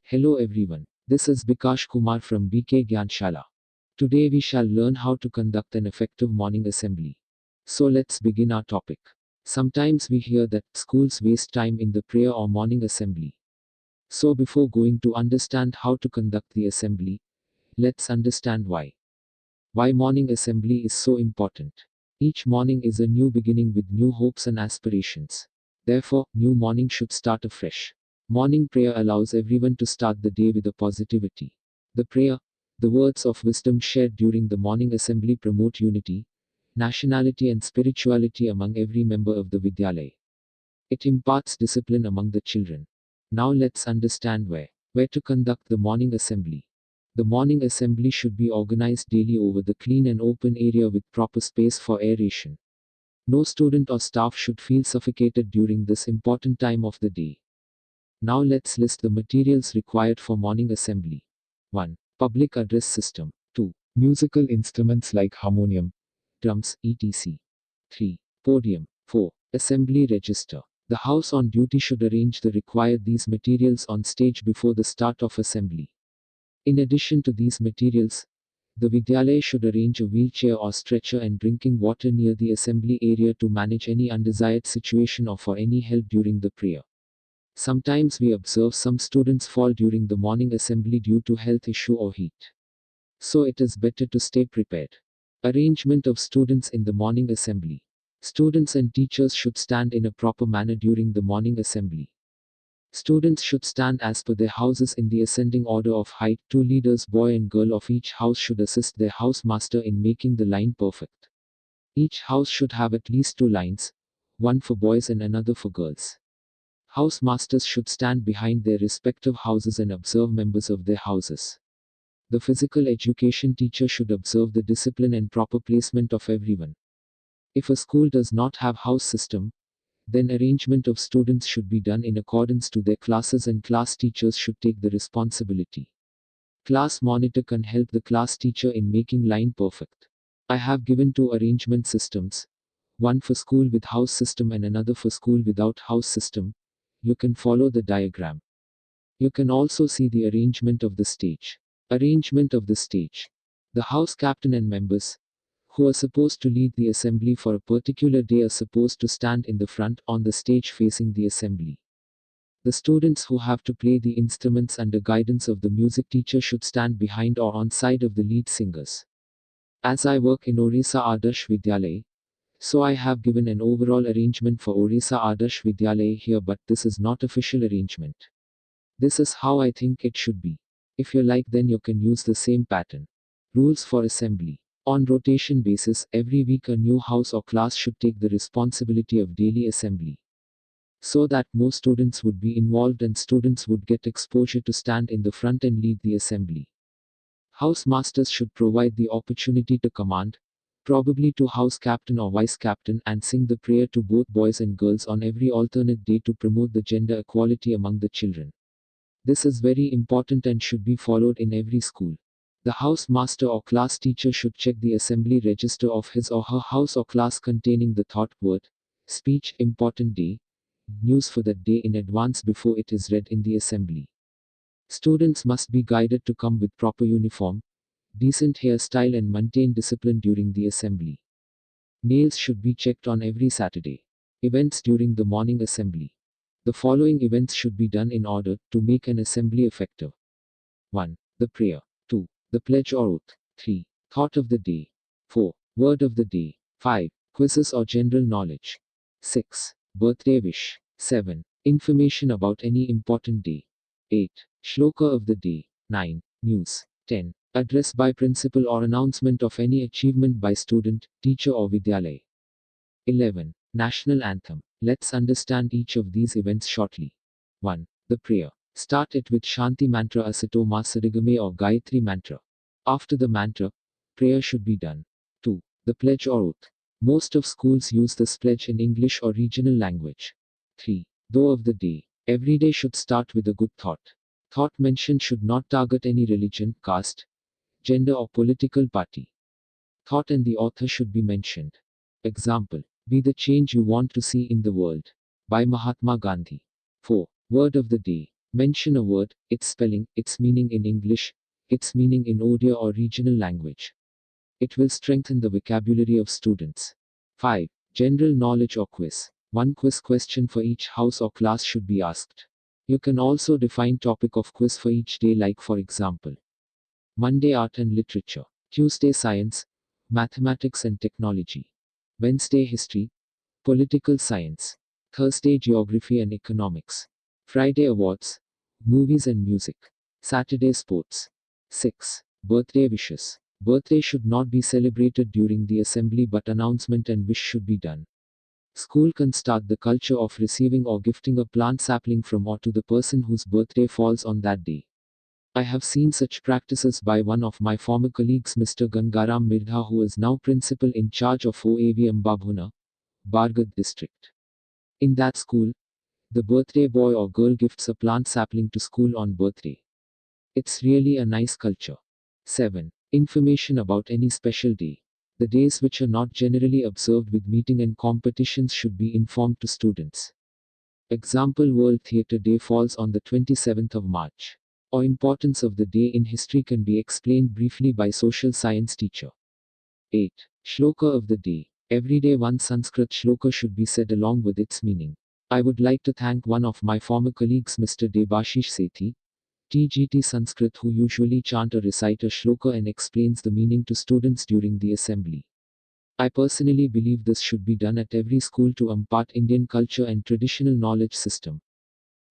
Hello everyone. This is Bikash Kumar from BK Gyanshala. Today we shall learn how to conduct an effective morning assembly. So let's begin our topic. Sometimes we hear that schools waste time in the prayer or morning assembly. So before going to understand how to conduct the assembly, let's understand why. Why morning assembly is so important. Each morning is a new beginning with new hopes and aspirations. Therefore, new morning should start afresh. Morning prayer allows everyone to start the day with a positivity. The prayer, the words of wisdom shared during the morning assembly promote unity, nationality and spirituality among every member of the Vidyalaya. It imparts discipline among the children. Now let's understand where to conduct the morning assembly. The morning assembly should be organized daily over the clean and open area with proper space for aeration. No student or staff should feel suffocated during this important time of the day. Now let's list the materials required for morning assembly. 1. Public address system. 2. Musical instruments like harmonium, drums, etc. 3. Podium. 4. Assembly register. The house on duty should arrange the required these materials on stage before the start of assembly. In addition to these materials, the Vidyalaya should arrange a wheelchair or stretcher and drinking water near the assembly area to manage any undesired situation or for any help during the prayer. Sometimes we observe some students fall during the morning assembly due to health issue or heat. So it is better to stay prepared. Arrangement of students in the morning assembly. Students and teachers should stand in a proper manner during the morning assembly. Students should stand as per their houses in the ascending order of height. Two leaders, boy and girl of each house, should assist their house master in making the line perfect. Each house should have at least 2 lines, one for boys and another for girls. House masters should stand behind their respective houses and observe members of their houses. The physical education teacher should observe the discipline and proper placement of everyone. If a school does not have house system, then arrangement of students should be done in accordance to their classes and class teachers should take the responsibility. Class monitor can help the class teacher in making line perfect. I have given 2 arrangement systems, one for school with house system and another for school without house system. You can follow the diagram. You can also see the arrangement of the stage. Arrangement of the stage. The house captain and members, who are supposed to lead the assembly for a particular day, are supposed to stand in the front on the stage facing the assembly. The students who have to play the instruments under guidance of the music teacher should stand behind or on side of the lead singers. As I work in Orissa Adarsh Vidyalaya, so I have given an overall arrangement for Orissa Adarsh Vidyalaya here, but this is not official arrangement. This is how I think it should be. If you like, then you can use the same pattern. Rules for assembly. On rotation basis, every week a new house or class should take the responsibility of daily assembly. So that more students would be involved and students would get exposure to stand in the front and lead the assembly. House masters should provide the opportunity to command, probably to house captain or vice captain, and sing the prayer to both boys and girls on every alternate day to promote the gender equality among the children. This is very important and should be followed in every school. The house master or class teacher should check the assembly register of his or her house or class containing the thought, word, speech, important day, news for that day in advance before it is read in the assembly. Students must be guided to come with proper uniform, decent hairstyle and maintain discipline during the assembly. Nails should be checked on every Saturday. Events during the morning assembly. The following events should be done in order to make an assembly effective. 1. The prayer. 2. The pledge or oath. 3. Thought of the day. 4. Word of the day. 5. Quizzes or general knowledge. 6. Birthday wish. 7. Information about any important day. 8. Shloka of the day. 9. News. 10. Address by principal or announcement of any achievement by student, teacher or Vidyalaya. 11. National Anthem. Let's understand each of these events shortly. 1. The prayer. Start it with Shanti mantra Asato Ma Sadigame or Gayatri mantra. After the mantra, prayer should be done. 2. The pledge or oath. Most of schools use this pledge in English or regional language. 3. Though of the day. Every day should start with a good thought. Thought mentioned should not target any religion, caste, gender or political party. Thought and the author should be mentioned. Example. Be the change you want to see in the world. By Mahatma Gandhi. 4. Word of the day. Mention a word, its spelling, its meaning in English, its meaning in Odia or regional language. It will strengthen the vocabulary of students. 5. General knowledge or quiz. One quiz question for each house or class should be asked. You can also define topic of quiz for each day, like for example, Monday art and literature, Tuesday science, mathematics and technology, Wednesday history, political science, Thursday geography and economics, Friday awards, movies and music, Saturday sports. 6. Birthday wishes. Birthday should not be celebrated during the assembly, but announcement and wish should be done. School can start the culture of receiving or gifting a plant sapling from or to the person whose birthday falls on that day. I have seen such practices by one of my former colleagues, Mr. Gangaram Mirdha, who is now principal in charge of OAV Ambabhuna, Bargat district. In that school, the birthday boy or girl gifts a plant sapling to school on birthday. It's really a nice culture. 7. Information about any special day. The days which are not generally observed with meeting and competitions should be informed to students. Example, World Theatre Day falls on the 27th of March. Or importance of the day in history can be explained briefly by social science teacher. 8. Shloka of the day. Every day one Sanskrit shloka should be said along with its meaning. I would like to thank one of my former colleagues, Mr. Debashish Sethi, TGT Sanskrit, who usually chant or recite a shloka and explains the meaning to students during the assembly. I personally believe this should be done at every school to impart Indian culture and traditional knowledge system.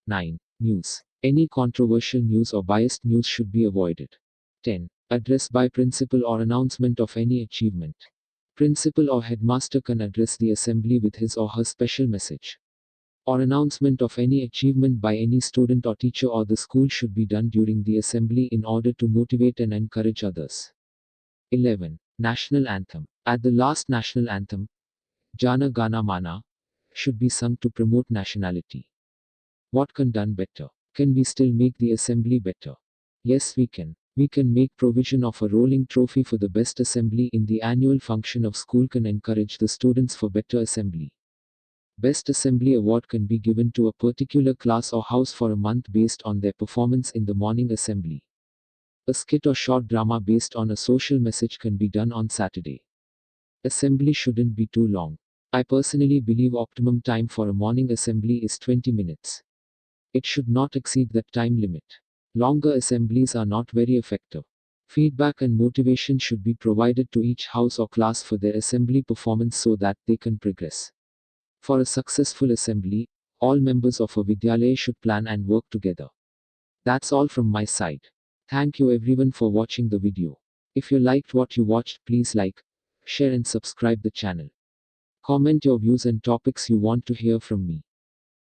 9. News. Any controversial news or biased news should be avoided. 10. Address by principal or announcement of any achievement. Principal or headmaster can address the assembly with his or her special message. Or announcement of any achievement by any student or teacher or the school should be done during the assembly in order to motivate and encourage others. 11. National Anthem. At the last national anthem, Jana Gana Mana, should be sung to promote nationality. What can done better? Can we still make the assembly better? Yes, we can. We can make provision of a rolling trophy for the best assembly in the annual function of school, can encourage the students for better assembly. Best Assembly Award can be given to a particular class or house for a month based on their performance in the morning assembly. A skit or short drama based on a social message can be done on Saturday. Assembly shouldn't be too long. I personally believe optimum time for a morning assembly is 20 minutes. It should not exceed that time limit. Longer assemblies are not very effective. Feedback and motivation should be provided to each house or class for their assembly performance so that they can progress. For a successful assembly, all members of a Vidyalaya should plan and work together. That's all from my side. Thank you everyone for watching the video. If you liked what you watched, please like, share and subscribe the channel. Comment your views and topics you want to hear from me.